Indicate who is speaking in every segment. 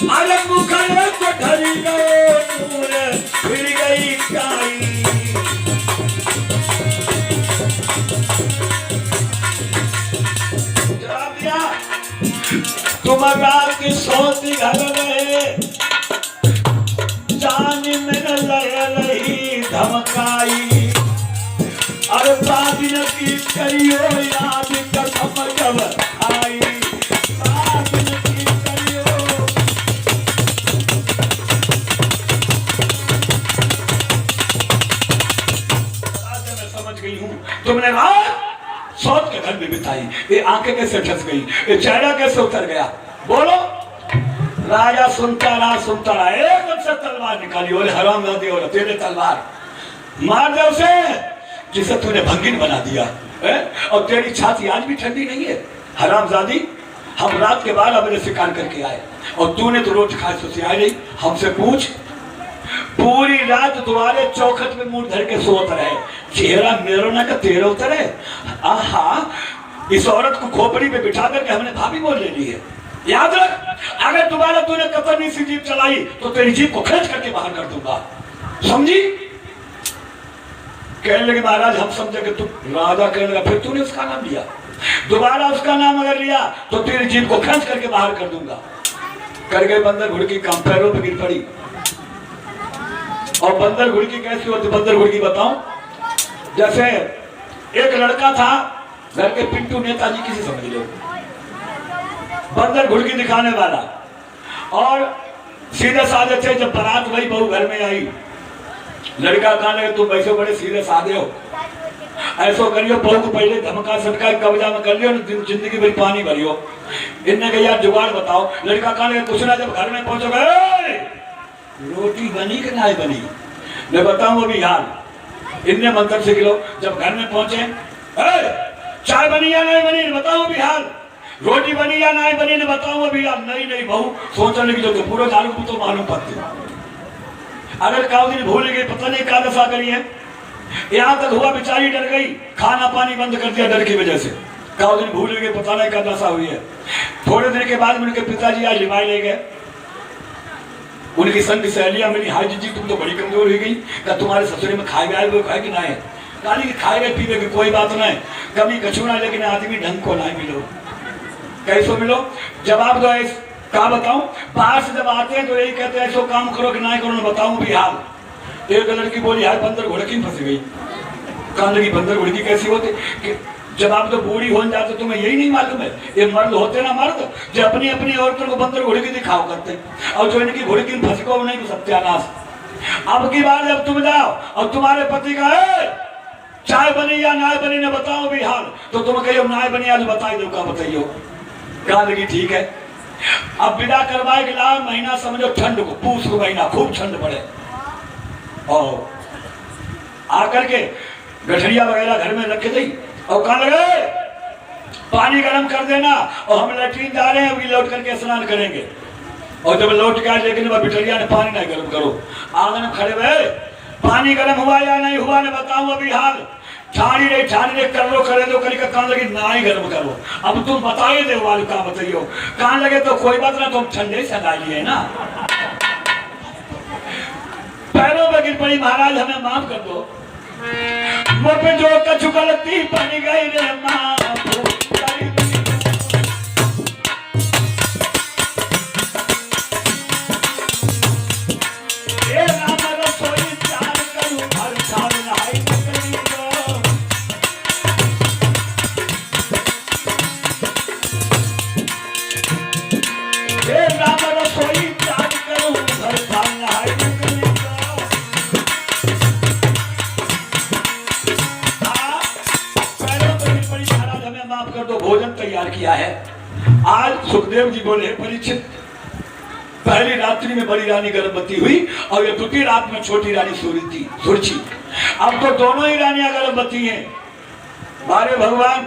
Speaker 1: अरे मुखड़े को ढली गए नूर फिर गई काई। जवाब दिया तुम रात की सोती घर में जान में लय लही धमकाई। अरे बादिन की करियो याद कसम जब आई। बादिन की करियो मैं समझ गई हूँ तुमने रात सोच के घर में बिताई। ये आंखें कैसे ठस गई, ये चेहरा कैसे उतर गया, बोलो। राजा सुनता रहा एकदम से तलवार निकाली। बोले हरामजादी हो तेरे तलवार मार दे उसे जिसे तूने भंगिन बना दिया है। और तेरी छाती आज भी ठंडी नहीं है हरामजादी। हम रात के 12 बजे शिकार करके आए और तूने तो रोज खाए सोची आई नहीं। हमसे पूछ, पूरी रात द्वारे चौखट में मुंह धर के सोत रहे। चेहरा मेरोना का तेरा उतर है। आहा, इस औरत को खोपड़ी पे बिठा करके हमने भाभी बोल ले ली है। याद रख, अगर दोबारा तूने कतरनी सी जीप चलाई तो तेरी जीप को खींच करके बाहर कर दूंगा, समझी। कहने लगे महाराज हम समझे कि तुम राजा। कहने लगा फिर तूने उसका नाम लिया, दोबारा उसका नाम अगर लिया तो तेरी जीप को खींच करके बाहर कर दूंगा। कर गए बंदर घुड़की, कम पैरों पे गिर पड़ी। और बंदर घुड़की कैसी होती, बंदर घुड़की बताऊं। जैसे एक लड़का था घर के पिंटू नेताजी किसी समझ लो, बंदर घुड़की दिखाने वाला। और सीधे साधे थे। जब बारात वही बहू घर में आई, लड़का कहने लगे तुम वैसे बड़े सीधे साधे हो, ऐसो करियो बहू को पहले धमका सटका कब्जा में कर लियो, जिंदगी भर पानी भरियो। इनने कहा यार जुगाड़ बताओ। लड़का कहने लगे कुछ ना, जब घर में पहुंचोगे रोटी बनी कि नहीं बनी, मैं बताऊं अभी हाल। इनने मंत्र से गिलो। जब घर में पहुंचे चाय बनी या नहीं बनी बताओ अभी हाल। रोटी बनी या नहीं बनी ने बताऊं अभी यार। नहीं बहू सोचने लगी तो पूरा झाड़ू तो मालूम पड़ती। अगर काउ दिन भूल गई, पता नहीं क्या दशा करी है। यहाँ तक हुआ बेचारी डर गई, खाना पानी बंद कर दिया डर की वजह से। काउ दिन भूल गए, पता नहीं क्या दशा हुई है। थोड़े दिन के बाद उनके पिताजी आज लिवाई ले गए। उनकी संग सहेलियां मिली, हाय जी तुम तो बड़ी कमजोर हो गई, क्या तुम्हारे ससुरे में खाए गए वो खाए कि ना है। गाली की खाए गए पीवे की कोई बात नहीं, कभी कछु ना, लेकिन आदमी ढंग को नहीं मिलो। कैसो मिलो, जवाब दो। क्या बताऊं, बाहर से जब आते हैं तो यही कहते हैं ऐसो काम करो कि नहीं करो ना बताऊं भी हाल। एक लड़की बोली यार बंदर घुड़की में फंस गई। कहने लगी बंदर घुड़की कैसी होती कि जब आप तो बूढ़ी हो जाते तुम्हें यही नहीं मालूम है, ये मर्द होते ना मर्द जो अपनी अपनी औरतों को बंदर घुड़की दिखाओ करते, और जो इनकी घुड़की में फंस को नहीं तो सत्यानाश। अब की बार जब तुम जाओ और तुम्हारे पति का है चाय बनी या नाय बनी ने बताओ भी हाल, तो तुम कहियो नाय बनी आज बताई दो का बताइयो। कहा लगी ठीक है। अब विदा करवाए के लाभ महीना समझो ठंड को, पूछ को महीना खूब ठंड पड़े। और आकर के गठरिया वगैरह घर में रखे दी और कहा लगे पानी गर्म कर देना और हम लैट्रीन जा रहे हैं, अभी लौट करके स्नान करेंगे। और जब लौट के आए लेकिन वह बिटरिया ने पानी नहीं गर्म करो। आंगन में खड़े हुए पानी गर्म हुआ या नहीं हुआ ने बताऊं अभी हाल। ठानी नहीं कर लो करे दो करी का कान लगे ना ही गर्म करो। अब तुम बताइए दे वाले का बताइयो। कान लगे तो कोई बात ना, तुम ठंडे से डाली है ना। पैरों में गिर पड़ी महाराज हमें माफ कर दो। मुझ पे जो कछु गलती बन गई रे माँ। किया है। आज सुखदेव जी बोले परीक्षित पहली रात्रि में बड़ी रानी गर्भवती हुई और ये दूसरी रात में छोटी रानी सुरची। अब तो दोनों ही रानियां गर्भवती हैं। मारे भगवान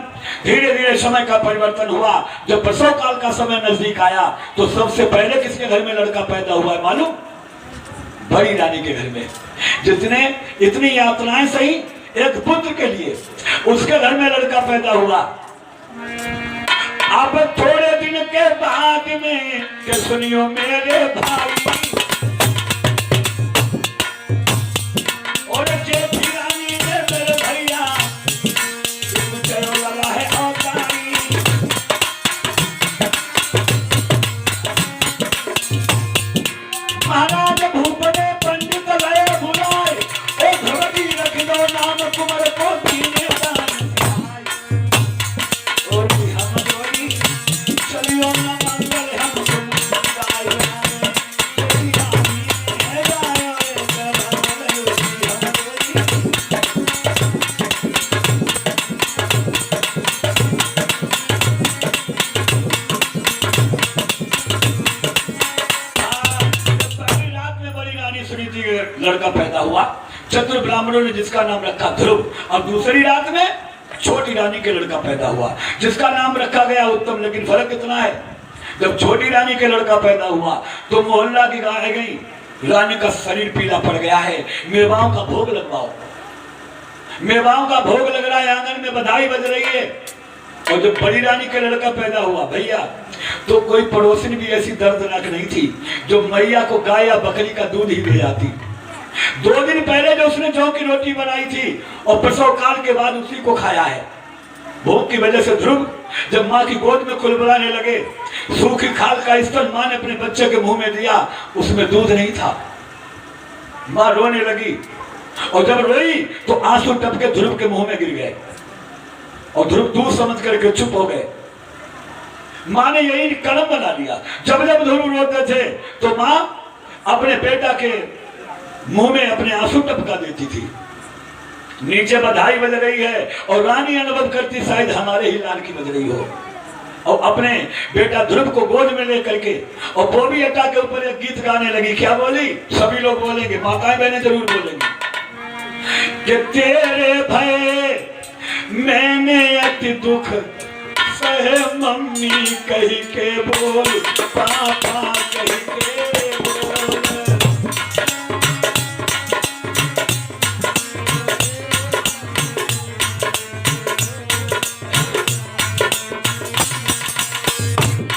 Speaker 1: धीरे धीरे समय का परिवर्तन हुआ। जब प्रसव काल का समय नजदीक आया तो सबसे पहले किसके घर में लड़का पैदा हुआ है मालूम? बड़ी रानी के घर में। जितने इतनी यातनाएं सही एक पुत्र के लिए, उसके घर में लड़का पैदा हुआ। अब थोड़े दिन के बाद में के सुनियो मेरे भाई, और जेठी रानी ने मेरे भैया चलो लगा है औकारी। महाराज भूप ने पंडित गए बुलाए, ओ भगवती रख दो नाम कुंवर को दीने दान और हम जोड़ी चलियो न मंगल हम गाय तेरी रानी है गाय लड़का पैदा हुआ। चतुर ब्राह्मणों ने जिसका नाम रखा ध्रुव, और दूसरी रात में छोटी रानी के लड़का पैदा हुआ जिसका नाम रखा गया उत्तम। लेकिन फर्क कितना है, जब छोटी रानी के लड़का पैदा हुआ तो मोहल्ला की गाय गई, रानी का शरीर पीला पड़ गया है, मेवाओं का भोग लगवाओ। मेवाओं का भोग लग रहा है, आंगन में बधाई बज रही है। और जब बड़ी रानी के लड़का पैदा हुआ भैया, तो कोई पड़ोसिन भी ऐसी दर्दनाक नहीं थी जो मैया को गाय या बकरी का दूध ही दे जाती। 2 दिन पहले जो उसने जौ की रोटी बनाई थी और प्रसव काल के बाद उसी को खाया है। भूख की वजह से ध्रुव जब माँ की गोद में कुलबुलाने लगे, सूखी खाल का स्तन माँ ने अपने बच्चे के मुंह में दिया, उसमें दूध नहीं था। माँ रोने लगी और जब रोई तो आंसू टपके ध्रुव के मुंह में गिर गए और ध्रुव दूध समझ करके चुप हो गए। माँ ने यही कलम बना लिया, जब जब ध्रुव रोते थे तो माँ अपने बेटा के मुंह में अपने आंसू टपका देती थी। नीचे बधाई बज रही है और रानी अनुभव करती शायद हमारे ही लाल की बज रही हो, और अपने बेटा ध्रुव को गोद में लेकर के और बोबी अड्डा के ऊपर एक गीत गाने लगी। क्या बोली? सभी लोग बोलेंगे, माताएं बहनें जरूर बोलेंगी कि तेरे भय मैंने अति दुख सहे मम्मी कही के बोल, पापा कही के बोल।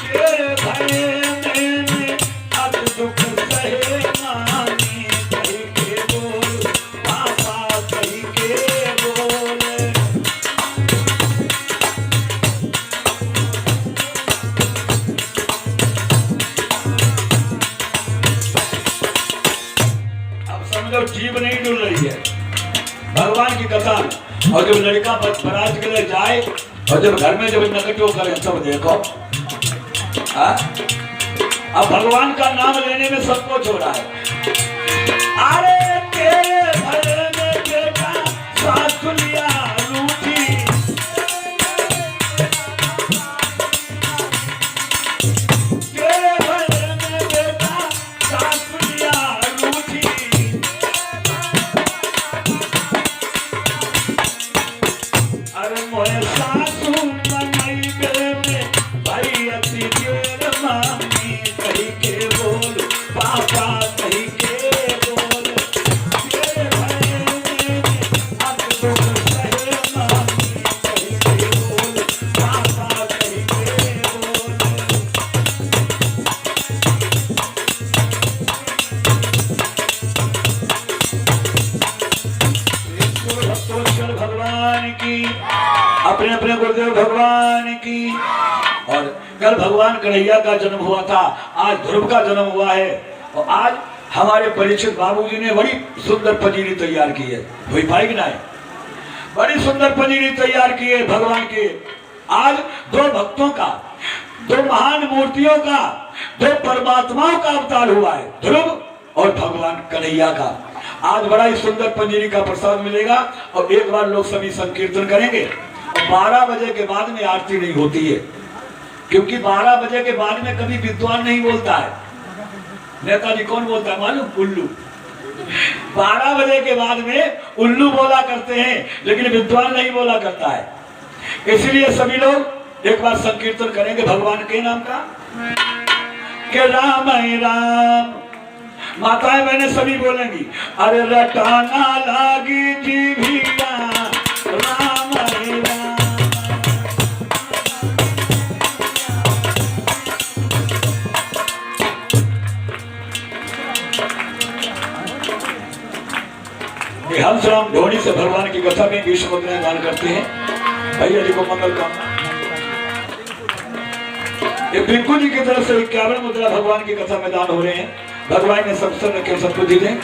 Speaker 1: तेरे भय मैंने अति दुख सहे मामी कही के बोल, पापा कही के बोल। जीव नहीं डुल रही है भगवान की कथा। और जब लड़का बरात के लिए जाए और जब घर में जब नकटो करे सब देखो, अब भगवान का नाम लेने में संकोच हो रहा है। अरे तेरे भले में बेटा सास लिया रूठी, तेरे भले में बेटा सास लिया रूठी। अरे मोहे सासू मनई बेटे भाई अति देर मामी कही के बोल, पापा कही के बोल। तेरे भले में अति दुख सहे मामी कही के बोल, पापा कही के बोल। भगवान की, अपने अपने गुरुदेव भगवान की। और कल भगवान कन्हैया का जन्म हुआ था, आज ध्रुव का जन्म हुआ है। और आज हमारे परीक्षित बाबूजी ने बड़ी सुंदर पंजीरी तैयार की है, हुई पाई कि नहीं? बड़ी सुंदर पंजीरी तैयार की है भगवान के। आज 2 भक्तों का, 2 महान मूर्तियों का, 2 परमात्माओं का अवतार हुआ है, ध्रुव और भगवान कन्हैया का। आज बड़ा ही सुंदर पंजीरी का प्रसाद मिलेगा और एक बार लोग सभी संकीर्तन करेंगे। और 12 बजे के बाद में आरती नहीं होती है, क्योंकि 12 बजे के बाद में कभी विद्वान नहीं बोलता है। नेताजी कौन बोलता है मालूम? उल्लू। 12 बजे के बाद में उल्लू बोला करते हैं, लेकिन विद्वान नहीं बोला करता है। इसलिए सभी लोग एक बार संकीर्तन करेंगे भगवान के नाम का कि राम राम। माताएं बहनें सभी बोलेंगी, अरे रटाना लागी जीभिया राम राम। हंसराम ढोणी से भगवान की कथा में 20 मुद्राएं दान करते हैं। भैया जी को मंगल कामना। ये पिंकू जी की तरफ से 51 मुद्रा भगवान की कथा में दान हो रहे हैं। भगवान ने सब सर रखे सबको दी दें।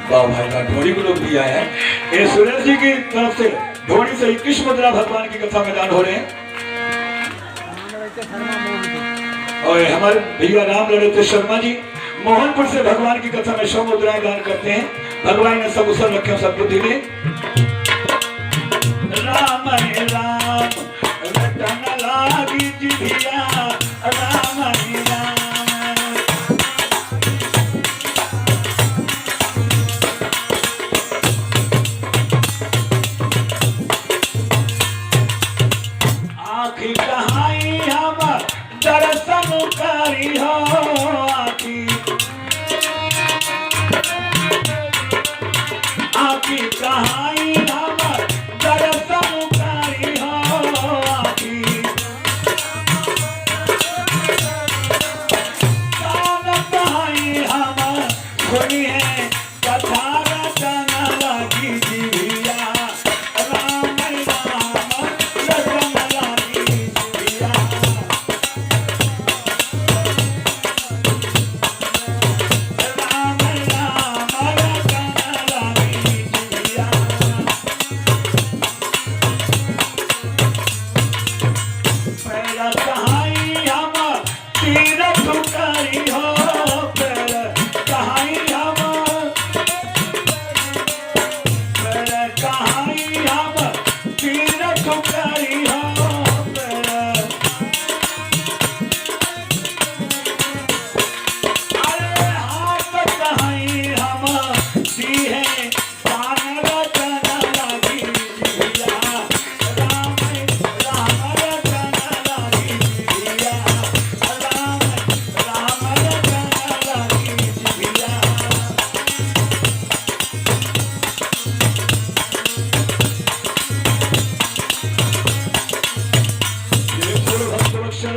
Speaker 1: वाह भाई वाह, ढोणी को लोग भी आए हैं। ये सुरेश जी की तरफ से ढोणी से 21 मुद्रा भगवान की कथा में दान हो रहे हैं। और हमारे भैया राम लड़े शर्मा जी मोहनपुर से भगवान की कथा में 100 मुद्राएं दान करते हैं। भगवान ने सब उसर रखे सबको दी दें। राम हे राम रटन लागी जिभिया, राम हे राम। आखी कहाई हम दर्शन करी हो, आखी कहाई हम दर्शन करी हो, आखी कहाई हम सुनी है कथा रटन लागी जिभिया, राम राम रटन लागी जिभिया।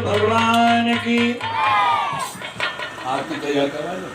Speaker 1: भगवान की आरती तैयार करवा लो।